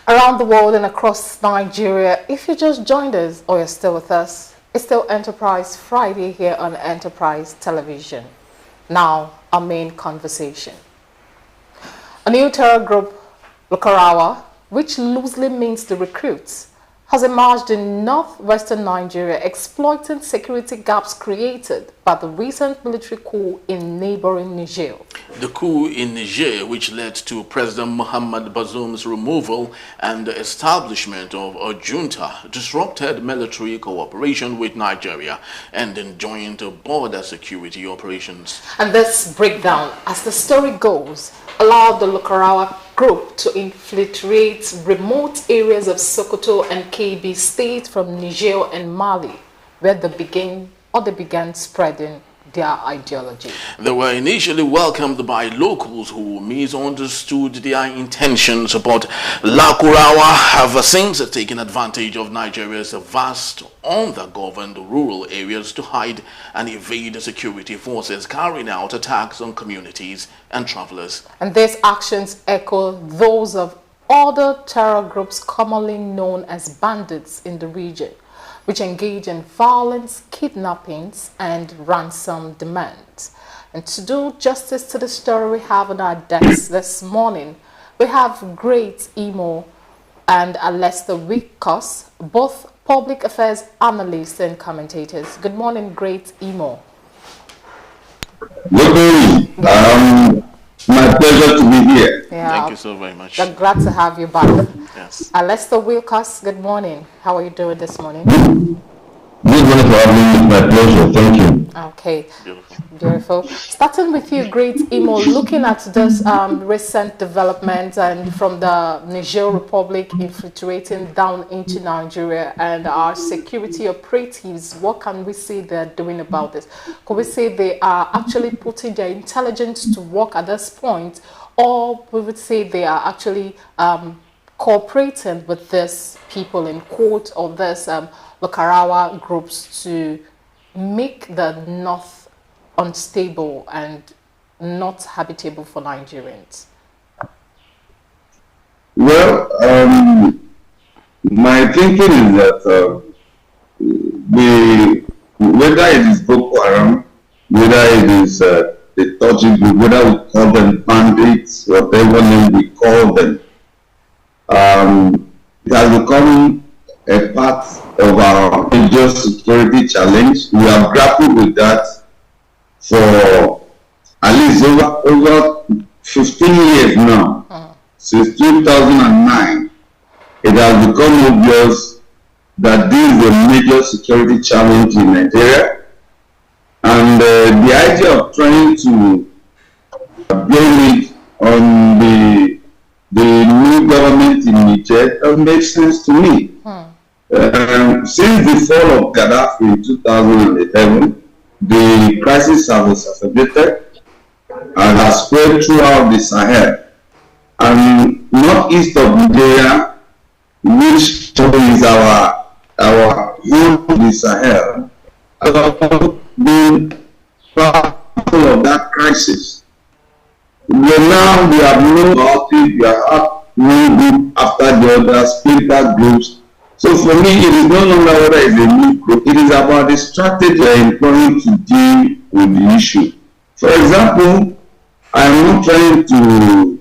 Around the world and across Nigeria, if you just joined us or you're still with us, it's still Enterprise Friday here on Enterprise Television. Now, our main conversation. A new terror group, Lakurawa, which loosely means the recruits, has emerged in northwestern Nigeria, exploiting security gaps created by the recent military coup in neighboring Niger. The coup in Niger, which led to President Mohamed Bazoum's removal and the establishment of a junta, disrupted military cooperation with Nigeria and enjoined border security operations. And this breakdown, as the story goes, allowed the Lakurawa group to infiltrate remote areas of Sokoto and KB state from Niger and Mali, where they began spreading their ideology. They were initially welcomed by locals who misunderstood their intentions, but Lakurawa have since taken advantage of Nigeria's vast undergoverned rural areas to hide and evade security forces carrying out attacks on communities and travelers. And these actions echo those of other terror groups commonly known as bandits in the region, which engage in violence, kidnappings, and ransom demands. And to do justice to the story we have on our decks this morning, we have Great Imo and Alester Wikos, both public affairs analysts and commentators. Good morning, Great Imo. Good morning. My pleasure to be here. Yeah, thank you so very much. I'm glad to have you back. Yes. Alester Wikos, good morning. How are you doing this morning? Good morning for having me. My pleasure. Thank you. Okay. Beautiful. Beautiful. Starting with you, Great Imo, looking at this recent development and from the Niger Republic infiltrating down into Nigeria and our security operatives, what can we say they're doing about this? Could we say they are actually putting their intelligence to work at this point, or we would say they are actually cooperating with these people in court or this Lakurawa groups to make the north unstable and not habitable for Nigerians? Well, my thinking is that whether it is Boko Haram, whether it is the Touchy group, whether we call them bandits, whatever name we call them, it has become a part of our major security challenge. We have grappled with that for at least over 15 years now. Since 2009, it has become obvious that this is a major security challenge in Nigeria. And the idea of trying to blame it on the new government in Niger doesn't make sense to me. Since the fall of Gaddafi in 2011, the crisis has exacerbated and has spread throughout the Sahel. And northeast of Nigeria, which is our home in the Sahel, has been part of that crisis. We have known about it, we have one group after the other, splinter groups. So for me, it is no longer whether it's a new group, it is about the strategy I'm employing to deal with the issue. For example, I am not trying to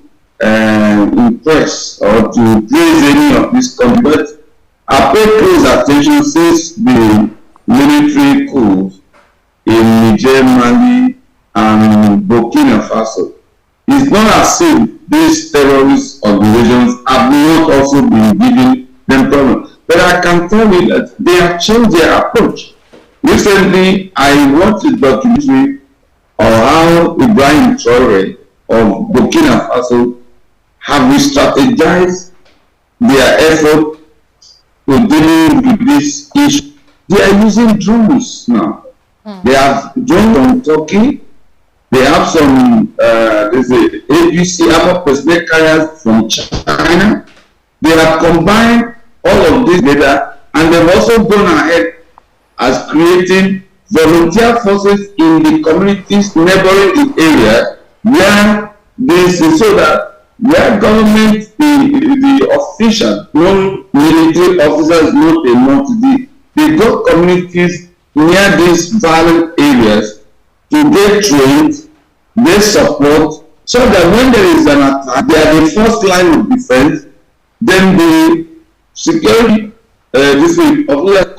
impress or to praise any of this country, but I pay close attention since the military coups in Niger, Mali, and Burkina Faso. It's not as if these terrorist organizations have not also been giving them problems. But I can tell you that they have changed their approach. Recently, I watched a documentary on how Ibrahim Traore of Burkina Faso have re-strategized their effort to dealing with this issue. They are using drones now. They have drones from Turkey. They have some APC armor personnel carriers from China. They have combined all of this data, and they've also gone ahead as creating volunteer forces in the communities neighboring the area where they see, so that where government, the officials, non-military officers, not enough to they got communities near these violent areas to get trained, get support, so that when there is an attack, they are the first line of defense. Then the security officers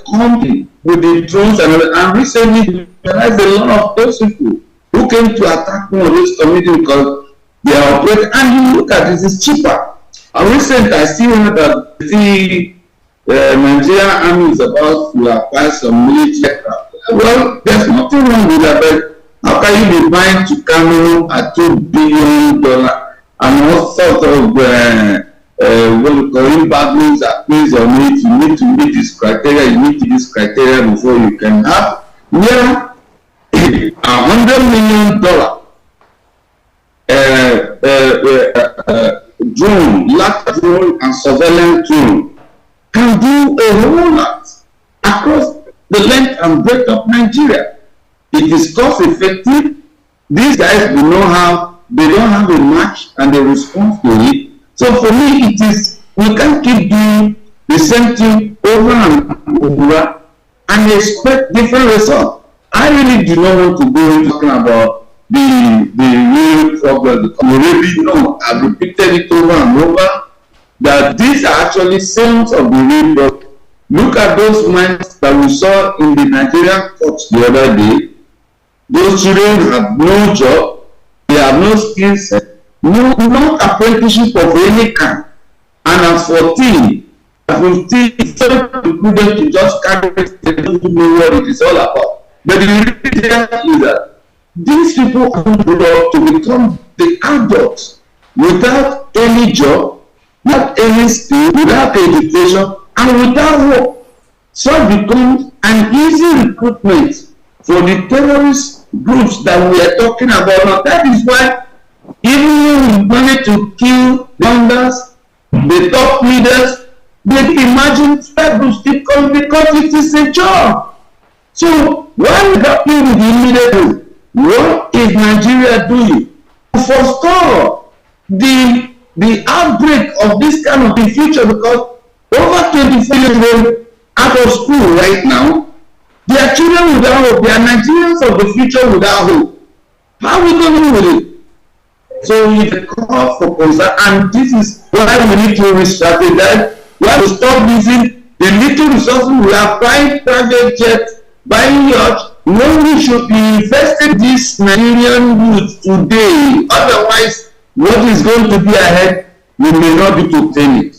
come in with the drones and recently realized a lot of those people who came to attack one of those communities because they are operating. And you look at it, it's cheaper. Recently, I still heard that the Nigerian army is about to acquire some military aircraft. Well, there's nothing wrong with that, but how can you be buying Tucano at $2 billion and all sorts of embargoes are placed on it? You need to meet this criteria, you need to meet this criteria before you can have near $100 million drone, large drone and surveillance drone can do a whole lot across the length and breadth of Nigeria. It is cost effective. These guys do not have, they don't have a match and they respond to it. So for me, it is, we can't keep doing the same thing over and over and expect different results. I really do not want to go into talking about the real problem. I've repeated it over and over that these are actually symptoms of the real problem. Look at those minds that we saw in the Nigerian courts the other day. Those children have no job, they have no skill set, no apprenticeship of any kind. And at 14, at 15, it's so prudent to just carry it, they don't know what it is all about. But the reality is that these people are grow up to become the adults without any job, without any skill, without education, and without work. So it becomes an easy recruitment for the terrorist groups that we are talking about. Now, that is why even when we manage to kill the founders, the top leaders, they imagine that groups keep coming because it is a job. So why we happen with the immediate? What is Nigeria doing to forestall the outbreak of this kind of the future? Because over 24 years old out of school right now, they are children without hope. They are Nigerians of the future without hope. How are we going with it? So we call for concern, and this is why we need to re-strategize. We have to stop using the little resources we are buying private jets, buying yachts. No, we should be investing this Nigerian youth today. Otherwise, what is going to be ahead, we may not be to obtain it.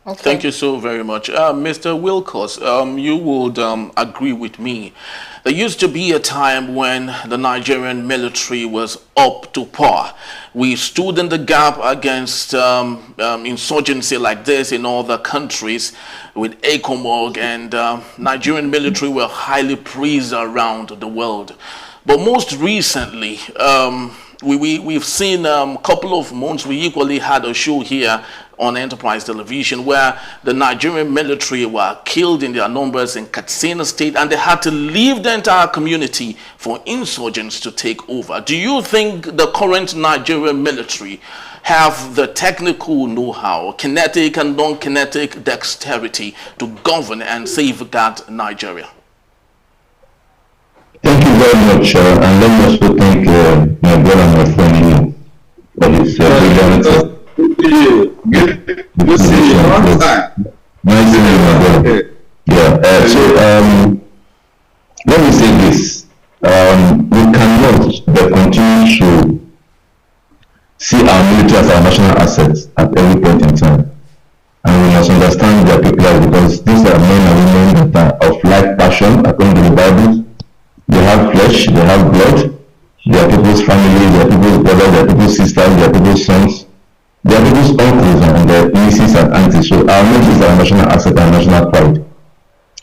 Okay. Thank you so very much. Mr. Wilcox, you would agree with me. There used to be a time when the Nigerian military was up to par. We stood in the gap against insurgency like this in other countries with ECOMOG, and Nigerian military were highly praised around the world. But most recently, we've seen a couple of months, we equally had a show here on Enterprise Television where the Nigerian military were killed in their numbers in Katsina State, and they had to leave the entire community for insurgents to take over. Do you think the current Nigerian military have the technical know-how, kinetic and non-kinetic dexterity to govern and safeguard Nigeria? Thank you very much, and let me also thank my brother and my friend for his brilliant. Good to see you. Long time. Nice to meet you, my brother. Yeah. So let me say this: we cannot but continue to see our military as our national assets at every point in time, and we must understand their people because these are men and women that are of like passion according to the Bible. They have flesh, they have blood, they are people's family, they are people's brothers, they are people's sisters, they are people's sons, they are people's uncles and their nieces and aunties. So our military is our national asset and national pride.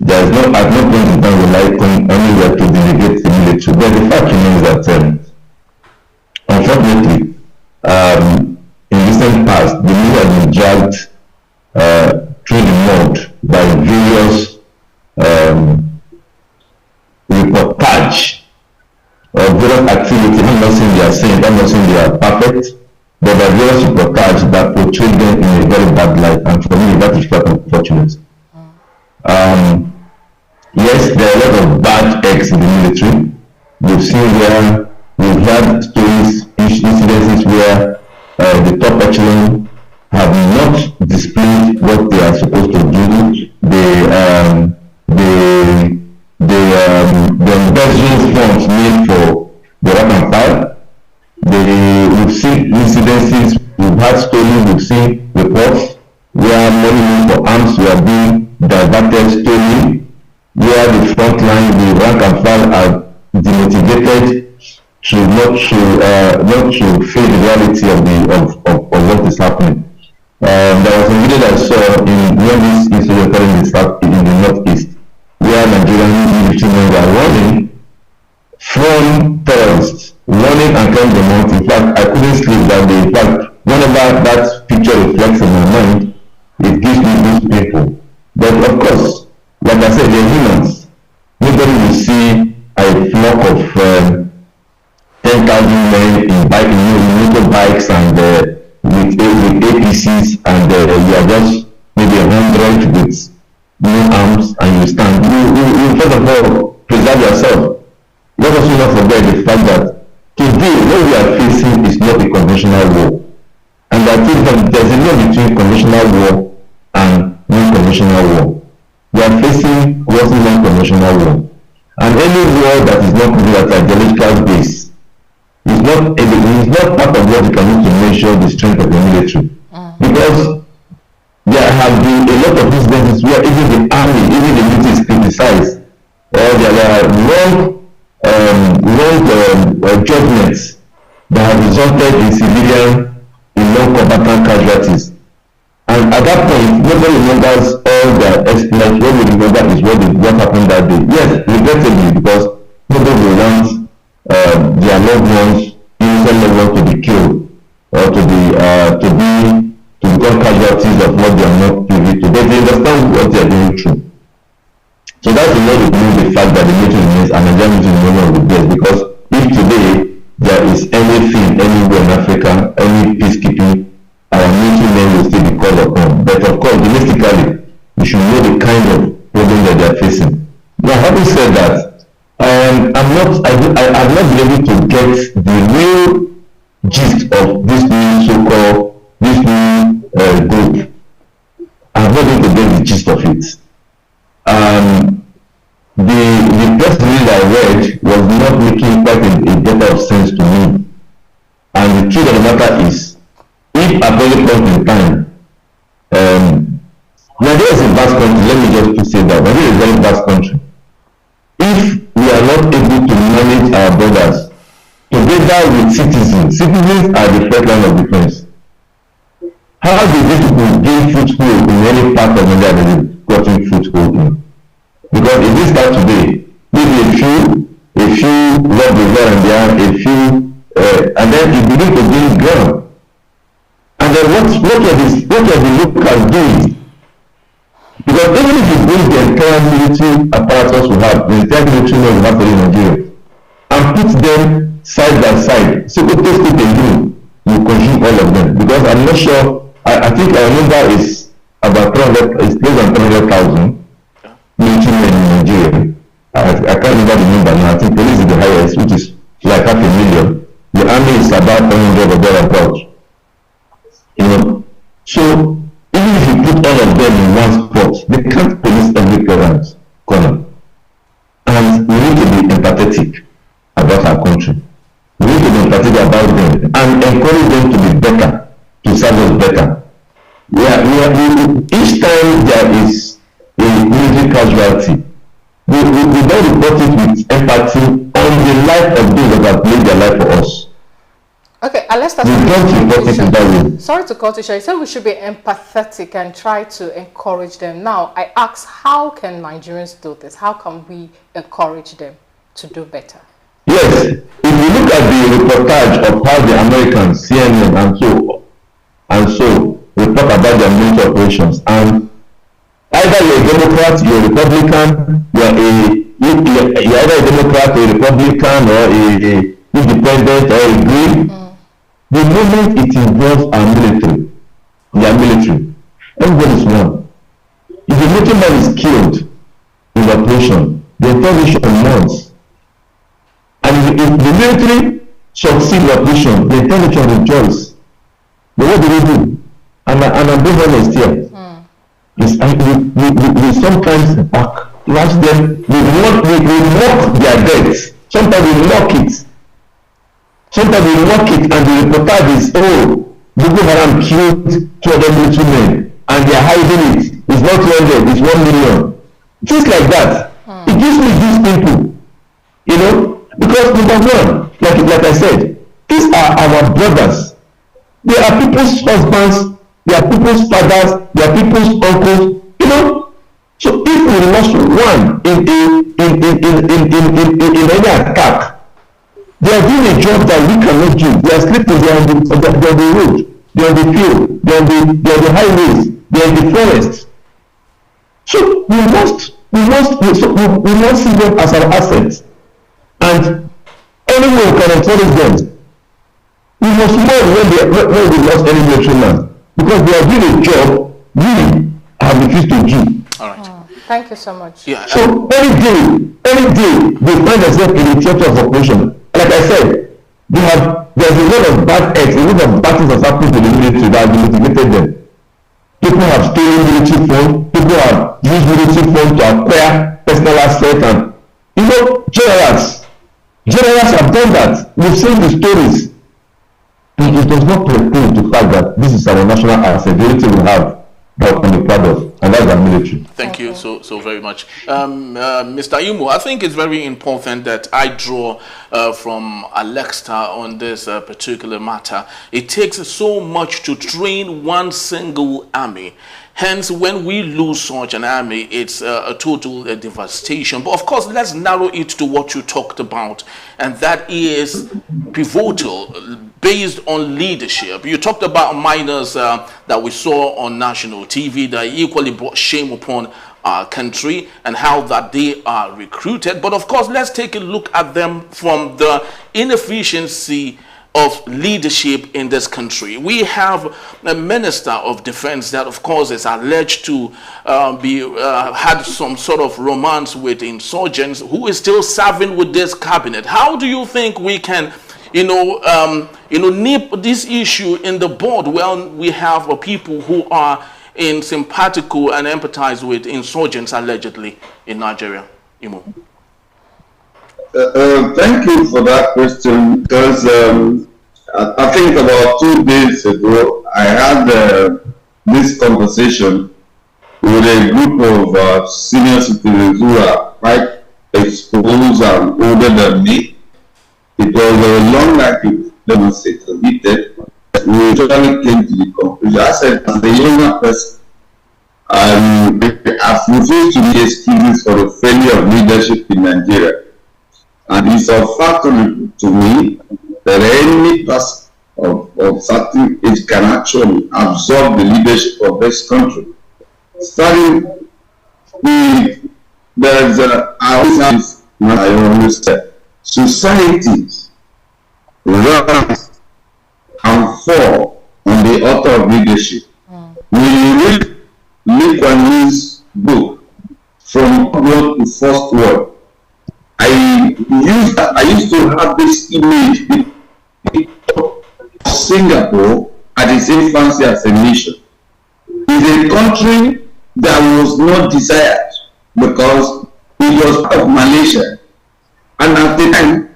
There is no, at no point in time will I come anywhere to delegate the military. But the fact remains that, unfortunately, in recent past, the military has been dragged through the mud by various reportage of various activity. I'm not saying they are saint, I'm not saying they are perfect, but there are various reportages that portray them in a very bad light, and for me, that is quite unfortunate. Yes, there are a lot of bad eggs in the military. We've seen where we've had stories, incidences where the top echelon have not displayed what they are supposed to do. The embezzle funds made for the rank and file. We've seen incidences, we've had stories, we've seen reports where money for arms were being diverted, stolen, where the front line, the rank and file are demotivated to not to face the reality of what is happening. There was a video that I saw in when this incident occurred in the northeast, where Nigerian military were running from terrorists, running and carrying them out. In fact, I couldn't sleep that day. In fact, whenever that picture reflects in my mind, it gives me those people. But of course, like I said, they're humans. Nobody will see a flock of 10,000 men in motorbikes and with APCs, and you are just maybe 100 with no arms, and you stand. You first of all preserve yourself. Let us not forget the fact that today what we are facing is not a conventional war, and I think that there's a difference between conventional war and non-conventional war. We are facing what's non-conventional war, and any war that is not at ideological base is not part of what you can use to measure the strength of the military. Because there have been a lot of incidents where even the army, even the military is criticized, or there are wrong judgments that have resulted in civilian, in non-combatant casualties. And at that point, nobody remembers all the exploits. What we remember is what happened that day. Yes, regrettably, because nobody will want their loved ones, innocent loved ones, to be killed or to become casualties of what they are not privy to. But they understand what they are going through. So that's a lot of the fact that the military remains and Nigerian military is one of the best. Because if today there is anything anywhere in Africa, any peacekeeping, our military men will still be called upon. But of course, domestically, we should know the kind of problem that they are facing. Now, having said that, I've not been able to get the real gist of this new so-called, this new group. I've not been able to get the gist of it. The press release I read was not making quite a better of sense to me. And the truth of the matter is, if at any point in time, Nigeria is a vast country, let me just say that, Nigeria is a very vast country. If we are not able to manage our borders together with citizens are the first line of defense. How do these people gain foothold in any part of Nigeria that they've gotten foothold in? Because in this part today, maybe a few rob the here and there, and then you begin to gain ground. And then what are the locals doing? Because even if you bring the entire military apparatus we have, the entire military men we have in Nigeria, and put them side by side, so what they do, you consume all of them. Because I'm not sure, I think our number is about 300, it's less than 300,000 military men in Nigeria. I can't remember the number now. I think police is the highest, which is like 500,000. The army is about 100 or thereabouts. You know, so even if you put all of them in one spot, they can't police every corner. And we need to be empathetic about our country. We need to be empathetic about them and encourage them to be better, to serve us better. Each time there is a military casualty, we don't report it with empathy on the life of those that have made their life for us. Okay, let's start. Sorry to cut you short. You said we should be empathetic and try to encourage them. Now, I ask, how can Nigerians do this? How can we encourage them to do better? Yes, if you look at the reportage of how the Americans, CNN and so report about their military operations, and either you're a Democrat, you're a Republican, you're either a Democrat, or a Republican, or a independent, or a Green. The moment it involves our military, everybody's one. If a military man is killed in the operation, the entire mourns. And if the military succeeds in the operation, the entire nation rejoices. But what do? And I'm being honest here. We sometimes backlash them. We mock their deaths. Sometimes we mock it. And the reportage is, Boko Haram killed 200 military men and they are hiding it. It's not 200, it's 1 million. Just like that. It gives me these people, because number one, like I said, these are our brothers. They are people's husbands, they are people's fathers, they are people's uncles, So if we lost one in any attack, they are doing a job that we cannot do. They are sleeping, they are on the road, they are on the field, they are on the highways, they are in the forest. So we must see them as our assets. And anyone can encourage them. We must know when we lost any military man. Because they are doing a job we have refused to do. All right. Thank you so much. Yeah. So any day they find themselves in the theater of operation. Like I said, there's a lot of bad eggs, a lot of bad things that's happened to the military that have motivated them. People have stolen military phone, people have used military phone to acquire personal assets, and generals have done that. We've seen the stories. It does not preclude the fact that this is our national asset, the only thing we have that we can be proud of, and that's our military. Thank you so very much. Mr. Imo, I think it's very important that I draw from Alexa on this particular matter. It takes so much to train one single army. Hence, when we lose such an army, it's a total devastation. But of course, let's narrow it to what you talked about, and that is pivotal, based on leadership. You talked about miners that we saw on national TV that equally brought shame upon our country and how that they are recruited. But of course, let's take a look at them from the inefficiency of leadership in this country. We have a minister of defense that of course is alleged to had some sort of romance with insurgents, who is still serving with this cabinet. How do you think we can nip this issue in the bud when we have people who are in sympathical and empathize with insurgents allegedly in Nigeria? Imo. Thank you for that question, because I think about 2 days ago I had this conversation with a group of senior citizens who are quite exposed and older than me. It was a long night to demonstrate and heated. We actually came to the conclusion. I said, as a younger person, I've refused to be excuses for the failure of leadership in Nigeria. And it's a fact to me that any person of certain age can actually absorb the leadership of this country. Starting with, I always say, societies rise and fall on the author of leadership. When you read Lee Kuan Yew's book, From Word to First Word, I used to have this image of Singapore at its infancy as a nation. It's a country that was not desired because it was part of Malaysia. And at the time,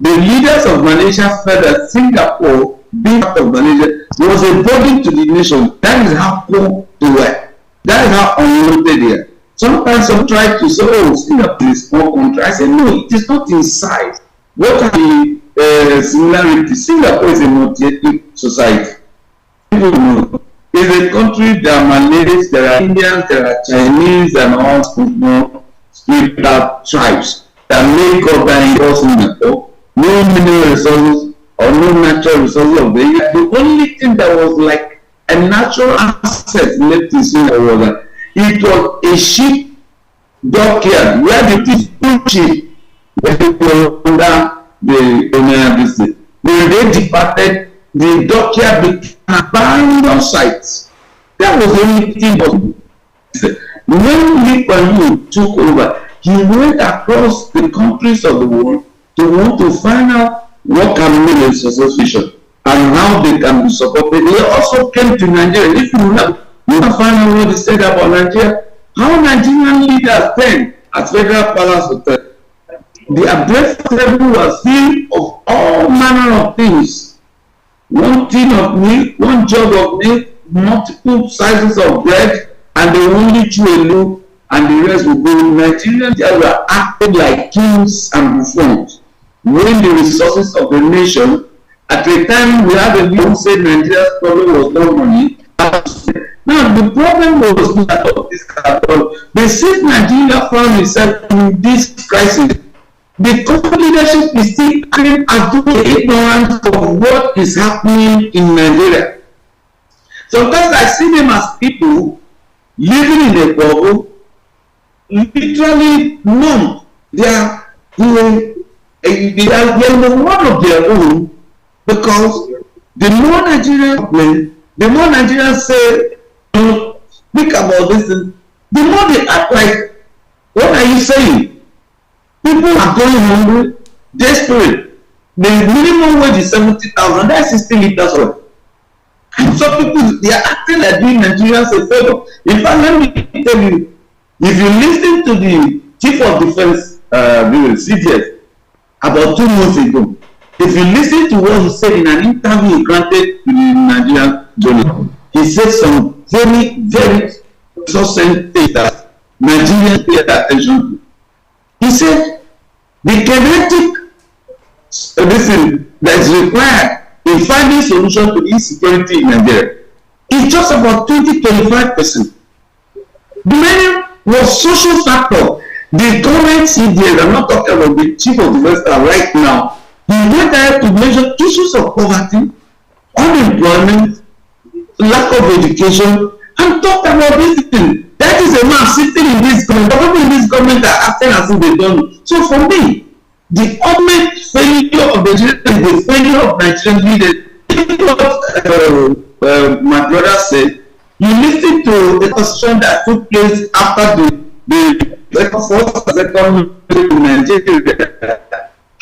the leaders of Malaysia felt that Singapore, being part of Malaysia, was a burden to the nation. That is how poor they were. That is how unwanted they are. Sometimes some try to say, Singapore is a small country. I say, no, it is not in size. What are the similarities? Singapore is a multi-ethnic society. People know. It's a country, there are Malays, there are Indians, there are Chinese, and all split up tribes that make up and enforce Singapore. No mineral resources or no natural resources of the area. The only thing that was like a natural asset left in Singapore was that it was a ship dockyard where the two ships were under the owner of this thing. When they departed, the dockyard became an abandoned site. That was the only thing possible. When Lee Kuan Yew took over, he went across the countries of the world to want to find out what can make a success vision and how they can be supported. He also came to Nigeria. If you can find out what he said about Nigeria, how Nigerian leaders then at Federal Palace Hotel, their breakfast table was filled of all manner of things. One tin of milk, one jug of milk, multiple sizes of bread, and they only chew a loaf, and the rest will go. Nigerians were acting like kings and buffoons, when the resources of the nation. At the time, we had a leader who said Nigeria's problem was not money. Now, the problem was not of this cartel. But since Nigeria found itself in this crisis, the country leadership is still acting as though they are ignorant of what is happening in Nigeria. Sometimes I see them as people living in a bubble, literally numb. They are in the world of their own, because the more Nigerians play, the more Nigerians say, think about this, the more they act like, what are you saying? People are going hungry, desperate. The minimum wage is 70,000, that's 60 liters oil. And some people, they are acting like doing Nigerians a favor. In fact, let me tell you, if you listen to the Chief of Defense, CDS, about 2 months ago, if you listen to what he said in an interview he granted to the Nigerian journal, he said some very, very succinct things that Nigerians pay attention to. He said the kinetic that is required in finding solution to insecurity in Nigeria is just about 20-25%. The remaining was social factor. The government CDS, I'm not talking about the Chief of Defense right now, he went ahead to measure issues of poverty, unemployment, lack of education, and talked about this thing. That is a man sitting in this government. The people in this government are acting as if they don't know. So for me, the ultimate failure of Nigeria is the failure of Nigerian leaders. What my brother said, you listen to the constitution that took place after the first and second in Nigeria.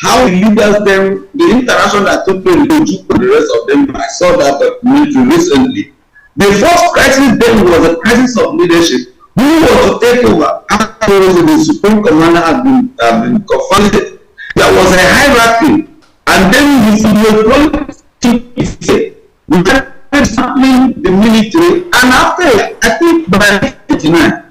How the leaders then, the interaction that took place with the rest of them, I saw that documentary recently. The first crisis then was a crisis of leadership. Who was to take over after the Supreme Commander had been confirmed? There was a hierarchy, and then the we had something the military, and after I think by 1989,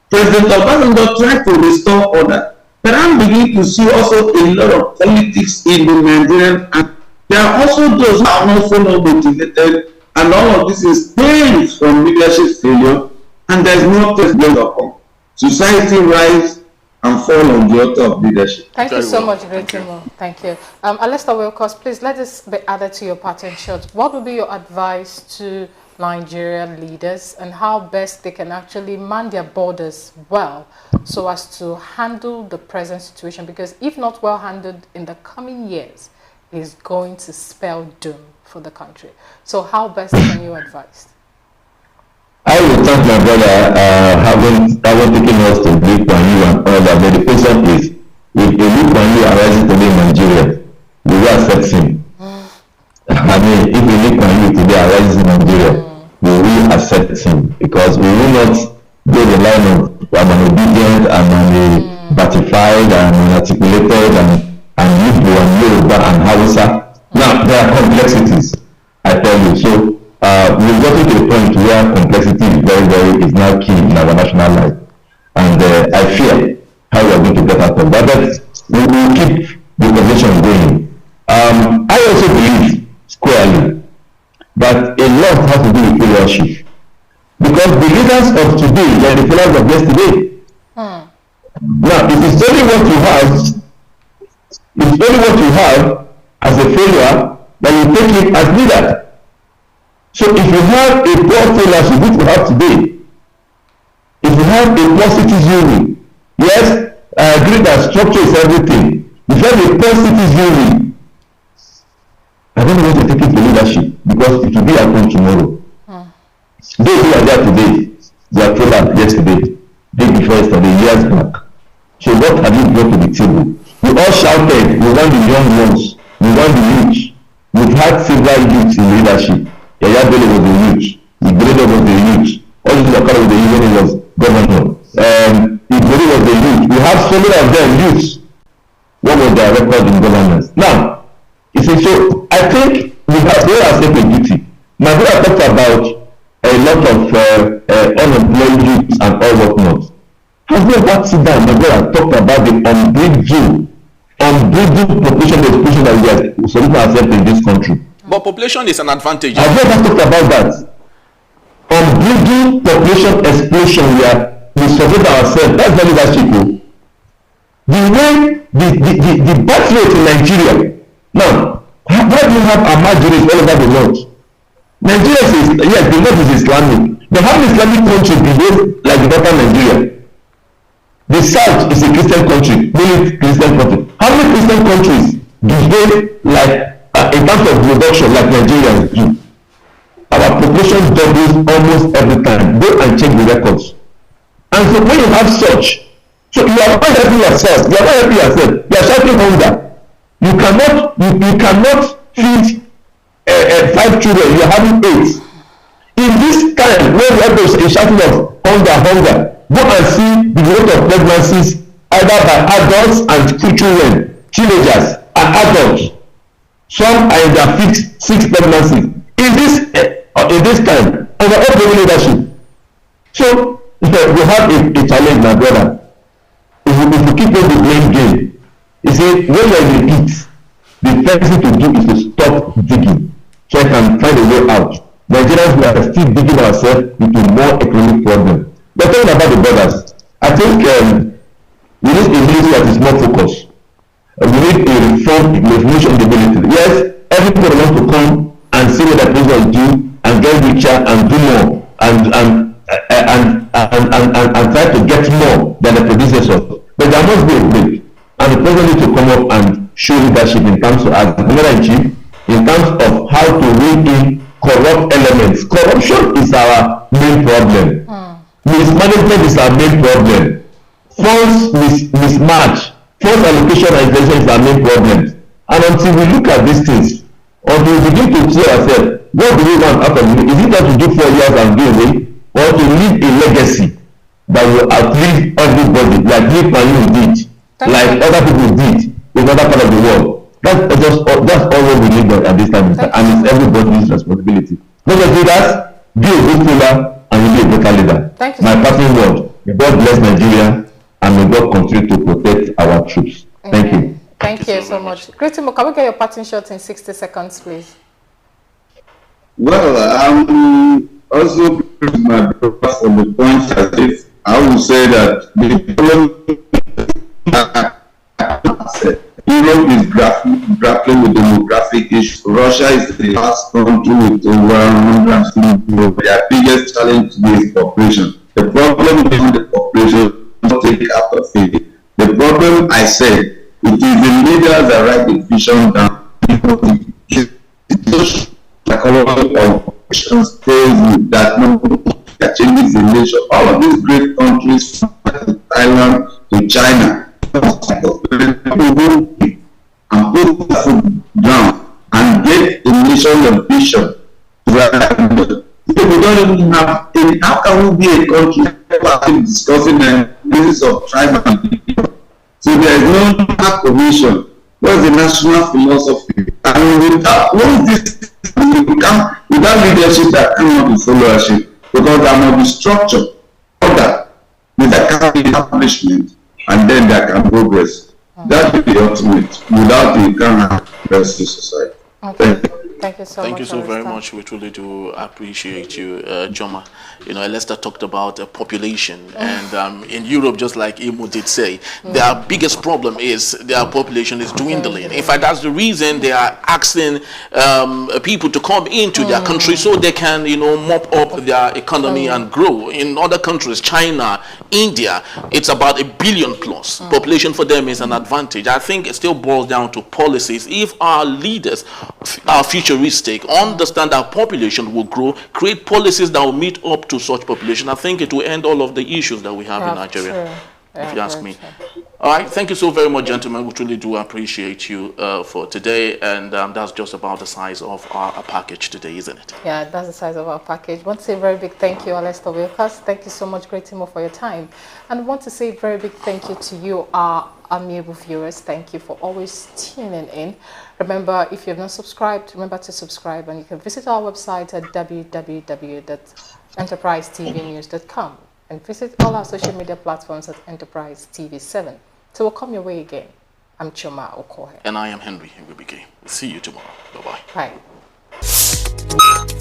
President Obasanjo tried to restore order. But I'm beginning to see also a lot of politics in the Nigerian, and there are also those who are also not motivated, and all of this is stems from leadership failure, and there's no test going upon. Society rise and fall on the altar of leadership. Thank you so much, Great Imo. Thank you. Alistair Wilcox, please let this be added to your parting shot. What would be your advice to Nigerian leaders and how best they can actually man their borders well so as to handle the present situation? Because if not well handled in the coming years, is going to spell doom for the country. So how best can you advise? I will thank my brother having taken us to Lee Kuan Yew and all that, but the question is, if a Lee Kuan Yew arises today in Nigeria, we will accept him. I mean, if a Lee Kuan Yew today arises in Nigeria, we will accept him, because we will not go the line of I'm an obedient, I'm an ratified, I'm an articulated, and Igbo and Yoruba and Hausa. Now, there are complexities, I tell you. So, we've gotten to the point where complexity is is now key in our national life. And I fear how we are going to get out of that. But we will keep the conversation going. I also believe squarely that a lot has to do with leadership. Because the leaders of today, they are the followers of yesterday. Now, if it's only what you have, it's only what you have as a failure, then you take it as leader. So if you have a poor failure, which you have today, if you have a poor citizenry, yes, I agree that structure is everything. If you have a poor citizenry, I don't know what to take it for leadership. because it will be at home tomorrow. Those who are there today, they are told that yesterday, day before yesterday, years back. So what have you brought to the table? We all shouted, we want the young ones, we want the youth. We've had several youths in leadership. Yaya Bello was the youth, Igredo was the youth, all these Lakurawa was the youth when he was governor. Igredo was the youth. We have so many of them youths. What was their record in governance? Now, you see, so I think we have a duty. My brother talked about a lot of unemployed youths and all whatnot. Have you ever sit down, my brother, talked about the unbridled population explosion that we are solution ourselves in this country? But population is an advantage. Have you ever talked about that? Unbridled population explosion where we survive ourselves, that's not leadership. The way the birth rate in Nigeria, now, why do you have Amajuris all over the world? Nigeria is, yes, the north is Islamic. But how many Islamic countries behave like the northern Nigeria? The south is a Christian country, mainly Christian country. How many Christian countries behave like, in terms of production, like Nigerians do? Our population doubles almost every time. Go and check the records. And so when you have such, so you are not helping yourself. You are not helping yourself. You are shouting hunger. You cannot feed 5 children. You are having 8. In this time, when we are shouting of hunger, go and see the rate of pregnancies either by adults and children, teenagers and adults. Some are in their 5th, 6th pregnancy. In this time, under all leadership. So we have a challenge, my brother. If we keep on the blame game, you see, when you are in the pit, the first thing to do is to stop digging, so I can find a way out. Nigerians, we are still digging ourselves into more economic problems. But talking about the borders, I think we need a military that is more focused. We need a reform in information ability. Yes, everybody wants to come and see what the president do and get richer and do more and try to get more than the predecessors. But there must be a break. And the president needs to come up and show leadership in terms of, as commander-in-chief, in terms of how to rein in corrupt elements. Corruption is our main problem. Mismanagement is our main problem. Funds mismatch, funds allocation and investigation is our main problem. And until we look at these things, until we begin to see ourselves, what do we want out of it? Is it not to do 4 years and go away, or to leave a legacy that will outlive everybody, like Lee Kuan did, like other people did in other part of the world? That's all we need at this time, and it's everybody's responsibility. Let us do that, be a good ruler, and we'll be a better leader. Thank you. My parting word, may God bless Nigeria, and may God continue to protect our troops. Thank you. Thank you so much. Great Timo, can we get your parting shot in 60 seconds, please? Well, also my purpose on the point as if I would say that the problem Europe is grappling with demographic issues. Russia is the last country with over 100 million. Their biggest challenge today is population. The problem is the population not take out of it. The problem, I said, it is the leaders that write the vision down. Psychology of questions tells you that that changes the nation. All of these great countries, from Thailand to China, and put the foot down and get the nation of vision. We don't even have. How can we be a country discussing the basis of tribe and people? So there is no national vision. What's the national philosophy? And without leadership, that cannot be followership, because there must be structure, order, there can be establishment, and then there can progress. That is the ultimate. Without it, you can't have progressive society. Okay. Thank you so much. Thank you so very much. We truly do appreciate you, Joma. You know, Lester talked about population, and in Europe, just like Imo did say, their biggest problem is their population is dwindling. In fact, that's the reason they are asking people to come into their country so they can, you know, mop up their economy and grow. In other countries, China, India, it's about 1 billion plus. Population for them is an advantage. I think it still boils down to policies. If our leaders, our future futuristic, understand our population will grow, create policies that will meet up to such population, I think it will end all of the issues that we have in Nigeria. True. If you ask me. All right, thank you so very much, gentlemen. We truly do appreciate you for today, and that's just about the size of our package today, isn't it? Yeah, that's the size of our package. I want to say a very big thank you, Alester Wilkers. Thank you so much, Great Timo, for your time. And I want to say a very big thank you to you, our amiable viewers. Thank you for always tuning in. Remember, if you have not subscribed, remember to subscribe, and you can visit our website at www.enterprisetvnews.com. and visit all our social media platforms at Enterprise TV7. So we'll come your way again. I'm Choma Okohe. And I am Henry Ngubike. We'll see you tomorrow. Bye-bye. Bye.